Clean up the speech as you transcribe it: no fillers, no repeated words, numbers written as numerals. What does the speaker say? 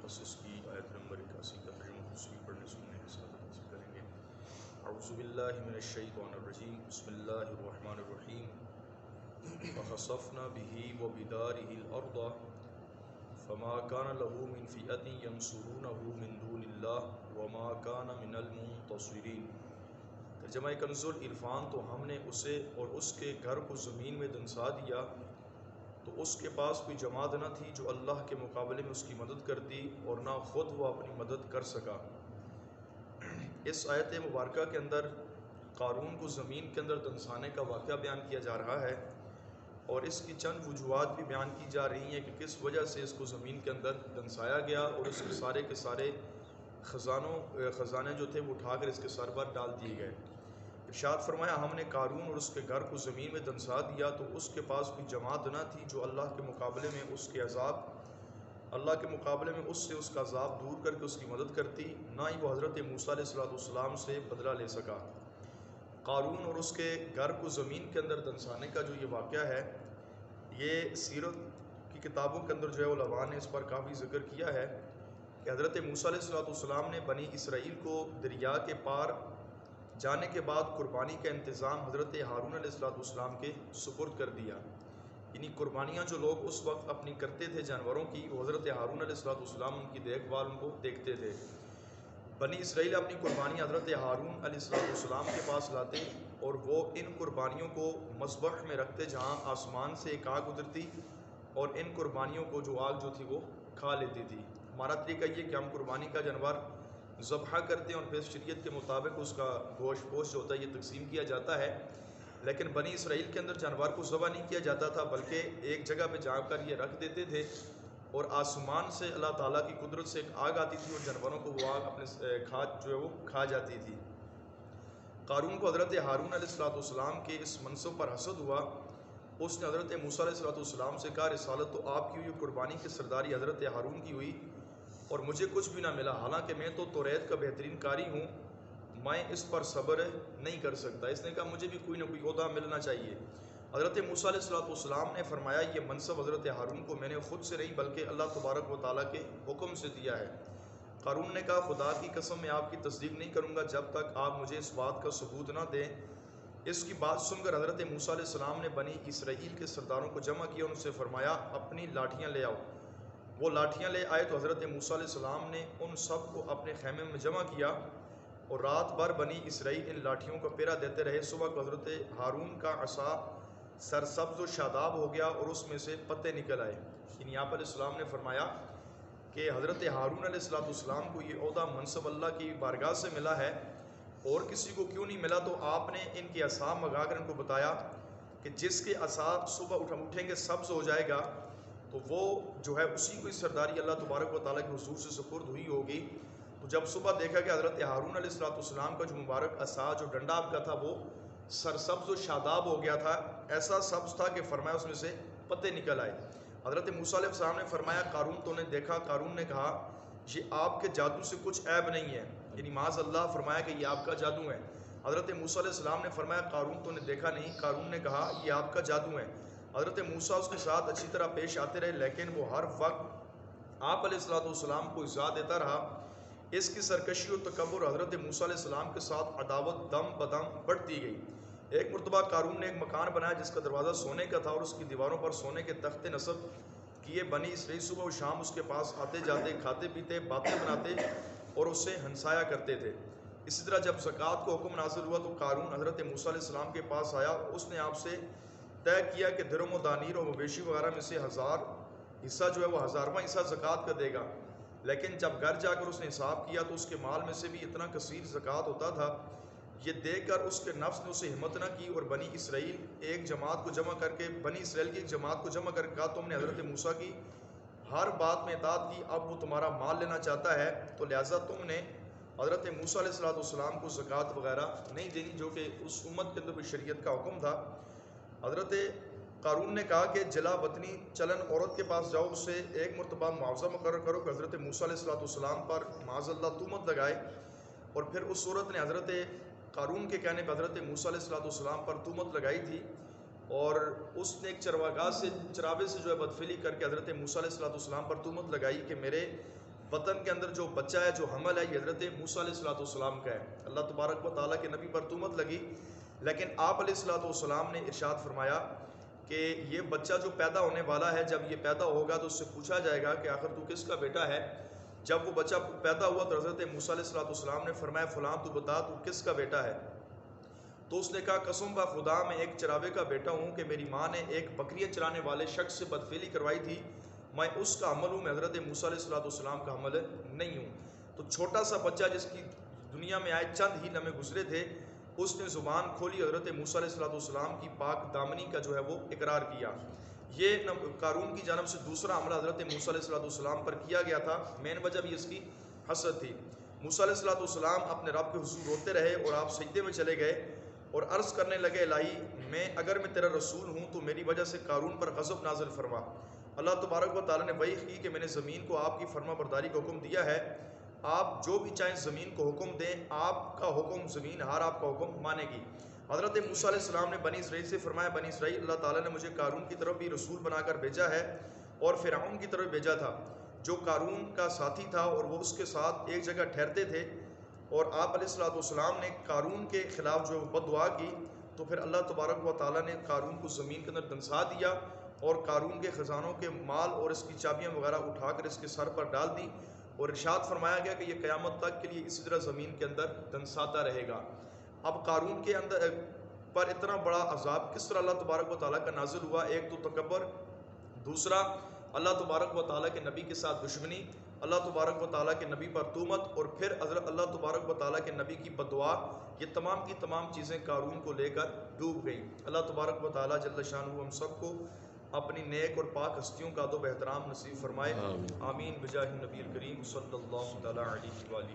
بس اس کی آیت نمبر 81 کا ترجمہ اس کی پڑھنے سننے کے ساتھ حاصل کریں گے۔ اعوذ باللہ من الشیطان الرجیم، بسم اللہ الرحمن الرحیم۔ فخسفنا به وبداره الارض فما كان له من فئة ينصرونه من دون الله وما كان من المنتصرین۔ ترجمہ کنز العرفان، تو ہم نے اسے اور اس کے گھر کو زمین میں دنسا دیا تو اس کے پاس کوئی جماعت نہ تھی جو اللہ کے مقابلے میں اس کی مدد کرتی اور نہ خود وہ اپنی مدد کر سکا۔ اس آیت مبارکہ کے اندر قارون کو زمین کے اندر دنسانے کا واقعہ بیان کیا جا رہا ہے اور اس کی چند وجوہات بھی بیان کی جا رہی ہیں کہ کس وجہ سے اس کو زمین کے اندر دنسایا گیا اور اس کے سارے خزانے جو تھے وہ اٹھا کر اس کے سر پر ڈال دیے گئے۔ ارشاد فرمایا، ہم نے قارون اور اس کے گھر کو زمین میں دنسا دیا تو اس کے پاس کوئی جماعت نہ تھی جو اللہ کے مقابلے میں اس کا عذاب دور کر کے اس کی مدد کرتی، نہ ہی وہ حضرت موسیٰ علیہ السلام سے بدلہ لے سکا۔ قارون اور اس کے گھر کو زمین کے اندر دنسانے کا جو یہ واقعہ ہے، یہ سیرت کی کتابوں کے اندر جو ہے علماء نے اس پر کافی ذکر کیا ہے کہ حضرت موسیٰ علیہ السلام نے بنی اسرائیل کو دریا کے پار جانے کے بعد قربانی کا انتظام حضرت ہارون علیہ السلام کے سپرد کر دیا۔ یعنی قربانیاں جو لوگ اس وقت اپنی کرتے تھے جانوروں کی، وہ حضرت ہارون علیہ السلام ان کی دیکھ بھال ان کو دیکھتے تھے۔ بنی اسرائیل اپنی قربانی حضرت ہارون علیہ السلام کے پاس لاتے اور وہ ان قربانیوں کو مذبح میں رکھتے جہاں آسمان سے ایک آگ اترتی اور ان قربانیوں کو جو آگ جو تھی وہ کھا لیتی تھی۔ ہمارا طریقہ یہ کہ ہم قربانی کا جانور ذبح کرتے ہیں اور پھر شریعت کے مطابق اس کا گوشت پوش جو ہوتا ہے یہ تقسیم کیا جاتا ہے، لیکن بنی اسرائیل کے اندر جانور کو ذبح نہیں کیا جاتا تھا بلکہ ایک جگہ پہ جا کر یہ رکھ دیتے تھے اور آسمان سے اللہ تعالیٰ کی قدرت سے ایک آگ آتی تھی اور جانوروں کو وہ آگ اپنے کھا جاتی تھی۔ قارون کو حضرت ہارون علیہ السلام کے اس منصب پر حسد ہوا۔ اس نے حضرت موسیٰ علیہ السلام سے کہا، رسالت تو آپ کی ہوئی، قربانی کی سرداری حضرت ہارون کی ہوئی اور مجھے کچھ بھی نہ ملا، حالانکہ میں تو توریت کا بہترین قاری ہوں، میں اس پر صبر نہیں کر سکتا۔ اس نے کہا مجھے بھی کوئی نہ کوئی عہدہ ملنا چاہیے۔ حضرت موسیٰ علیہ السلام نے فرمایا، یہ منصب حضرت ہارون کو میں نے خود سے نہیں بلکہ اللہ تبارک و تعالیٰ کے حکم سے دیا ہے۔ قارون نے کہا، خدا کی قسم میں آپ کی تصدیق نہیں کروں گا جب تک آپ مجھے اس بات کا ثبوت نہ دیں۔ اس کی بات سن کر حضرت موسیٰ علیہ السلام نے بنی اسرائیل کے سرداروں کو جمع کیا اور ان سے فرمایا، اپنی لاٹھیاں لے آؤ۔ وہ لاٹھیاں لے آئے تو حضرت موسیٰ علیہ السلام نے ان سب کو اپنے خیمے میں جمع کیا اور رات بھر بنی اسرائیل ان لاٹھیوں کا پہرا دیتے رہے۔ صبح کو حضرت ہارون کا عصا سرسبز و شاداب ہو گیا اور اس میں سے پتے نکل آئے۔ یعنی آپ علیہ السلام نے فرمایا کہ حضرت ہارون علیہ السلام کو یہ عہدہ منصب اللہ کی بارگاہ سے ملا ہے اور کسی کو کیوں نہیں ملا، تو آپ نے ان کے عصا منگا کر ان کو بتایا کہ جس کے عصا صبح اٹھیں گے سبز ہو جائے گا تو وہ جو ہے اسی کو سرداری اللہ تبارک و تعالیٰ کے حضور سے سپرد ہوئی ہوگی۔ تو جب صبح دیکھا کہ حضرت ہارون علیہ السلام کا جو مبارک عصا جو ڈنڈا آپ کا تھا وہ سرسبز و شاداب ہو گیا تھا، ایسا سبز تھا کہ فرمایا اس میں سے پتے نکل آئے۔ حضرت موسیٰ علیہ السلام نے فرمایا، قارون تو نے دیکھا؟ قارون نے کہا، یہ آپ کے جادو سے کچھ عیب نہیں ہے، یعنی معاذ اللہ فرمایا کہ یہ آپ کا جادو ہے۔ حضرت موسیٰ علیہ السلام نے فرمایا، قارون تو نے دیکھا نہیں؟ قارون نے کہا، یہ آپ کا جادو ہے۔ حضرت موسیٰ اس کے ساتھ اچھی طرح پیش آتے رہے لیکن وہ ہر وقت آپ علیہ السلام کو ایذا دیتا رہا۔ اس کی سرکشی و تکبر حضرت موسیٰ علیہ السلام کے ساتھ عداوت دم بدم بڑھتی گئی۔ ایک مرتبہ قارون نے ایک مکان بنایا جس کا دروازہ سونے کا تھا اور اس کی دیواروں پر سونے کے تختے نصب کیے۔ بنی اسرائیل صبح و شام اس کے پاس آتے جاتے، کھاتے پیتے، باتیں بناتے اور اس سے ہنسایا کرتے تھے۔ اسی طرح جب زکوٰۃ کو حکم نازل ہوا تو قارون حضرت موسیٰ علیہ السلام کے پاس آیا۔ اس نے آپ سے طے کیا کہ درم و دانیر اور مویشی وغیرہ میں سے 1000 حصہ جو ہے وہ 1000واں حصہ زکوٰۃ کا دے گا، لیکن جب گھر جا کر اس نے حساب کیا تو اس کے مال میں سے بھی اتنا کثیر زکوٰۃ ہوتا تھا۔ یہ دیکھ کر اس کے نفس نے اسے ہمت نہ کی اور بنی اسرائیل کی ایک جماعت کو جمع کر کہا، تم نے حضرت موسیٰ کی ہر بات میں اطاعت کی، اب وہ تمہارا مال لینا چاہتا ہے تو لہٰذا تم نے حضرت موسیٰ علیہ السلام کو زکوٰۃ وغیرہ نہیں دینی، جو کہ اس امت کے اندر بھی شریعت کا حکم تھا۔ حضرت قارون نے کہا کہ جلا وطنی چلن عورت کے پاس جاؤ، اس سے ایک مرتبہ معاوضہ مقرر کرو کہ حضرت موسیٰ علیہ السلام پر معاذ اللہ تہمت لگائے۔ اور پھر اس عورت نے حضرت قارون کے کہنے پر حضرت موسیٰ علیہ السلام پر تہمت لگائی تھی اور اس نے ایک چراوے سے جو ہے بدفعلی کر کے حضرت موسیٰ علیہ السلام پر تہمت لگائی کہ میرے بطن کے اندر جو بچہ ہے، جو حمل ہے، یہ حضرت موسیٰ علیہ السلام کا ہے۔ اللہ تبارک و تعالیٰ کے نبی پر تہمت لگی، لیکن آپ علیہ السلام نے ارشاد فرمایا کہ یہ بچہ جو پیدا ہونے والا ہے، جب یہ پیدا ہوگا تو اس سے پوچھا جائے گا کہ آخر تو کس کا بیٹا ہے۔ جب وہ بچہ پیدا ہوا تو حضرت موسیٰ علیہ السلام نے فرمایا فلاں تو بتا تو کس کا بیٹا ہے؟ تو اس نے کہا قسم با خدا میں ایک چراوے کا بیٹا ہوں کہ میری ماں نے ایک بکریاں چرانے والے شخص سے بدفعلی کروائی تھی، میں اس کا حمل ہوں، میں حضرت موسیٰ علیہ السلام کا حمل نہیں ہوں۔ تو چھوٹا سا بچہ جس کی دنیا میں آئے چند ہی لمحے گزرے تھے، اس نے زبان کھولی، حضرت موسیٰ علیہ السلام کی پاک دامنی کا جو ہے وہ اقرار کیا۔ یہ قارون کی جانب سے دوسرا حملہ حضرت موسیٰ علیہ السلام پر کیا گیا تھا، مین وجہ بھی اس کی حسد تھی۔ موسیٰ علیہ السلام اپنے رب کے حضور روتے رہے اور آپ سجدے میں چلے گئے اور عرض کرنے لگے الہی اگر میں تیرا رسول ہوں تو میری وجہ سے قارون پر غضب نازل فرما۔ اللہ تبارک و تعالیٰ نے وحی کی کہ میں نے زمین کو آپ کی فرما برداری کا حکم دیا ہے، آپ جو بھی چاہیں زمین کو حکم دیں، آپ کا حکم زمین ہر آپ کا حکم مانے گی۔ حضرت موسیٰ علیہ السلام نے بنی اسرائیل سے فرمایا بنی اسرائیل اللہ تعالیٰ نے مجھے قارون کی طرف بھی رسول بنا کر بھیجا ہے اور فرعون کی طرف بھیجا تھا جو قارون کا ساتھی تھا اور وہ اس کے ساتھ ایک جگہ ٹھہرتے تھے، اور آپ علیہ السلام نے قارون کے خلاف جو بد دعا کی تو پھر اللہ تبارک و تعالیٰ نے قارون کو زمین کے اندر دنسا دیا اور قارون کے خزانوں کے مال اور اس کی چابیاں وغیرہ اٹھا کر اس کے سر پر ڈال دی، اور ارشاد فرمایا گیا کہ یہ قیامت تک کے لیے اسی طرح زمین کے اندر دنساتا رہے گا۔ اب قارون کے اندر پر اتنا بڑا عذاب کس طرح اللہ تبارک و تعالیٰ کا نازل ہوا؟ ایک تو تکبر، دوسرا اللہ تبارک و تعالیٰ کے نبی کے ساتھ دشمنی، اللہ تبارک و تعالیٰ کے نبی پر تہمت، اور پھر حضرت اللہ تبارک و تعالیٰ کے نبی کی بد دعا، یہ تمام کی تمام چیزیں قارون کو لے کر ڈوب گئیں۔ اللہ تبارک و تعالیٰ جل شانہ ہم سب کو اپنی نیک اور پاک ہستیوں کا ادب و احترام نصیب فرمائے، آمین بجاہ النبی الکریم صلی اللہ تعالیٰ علیہ وآلہ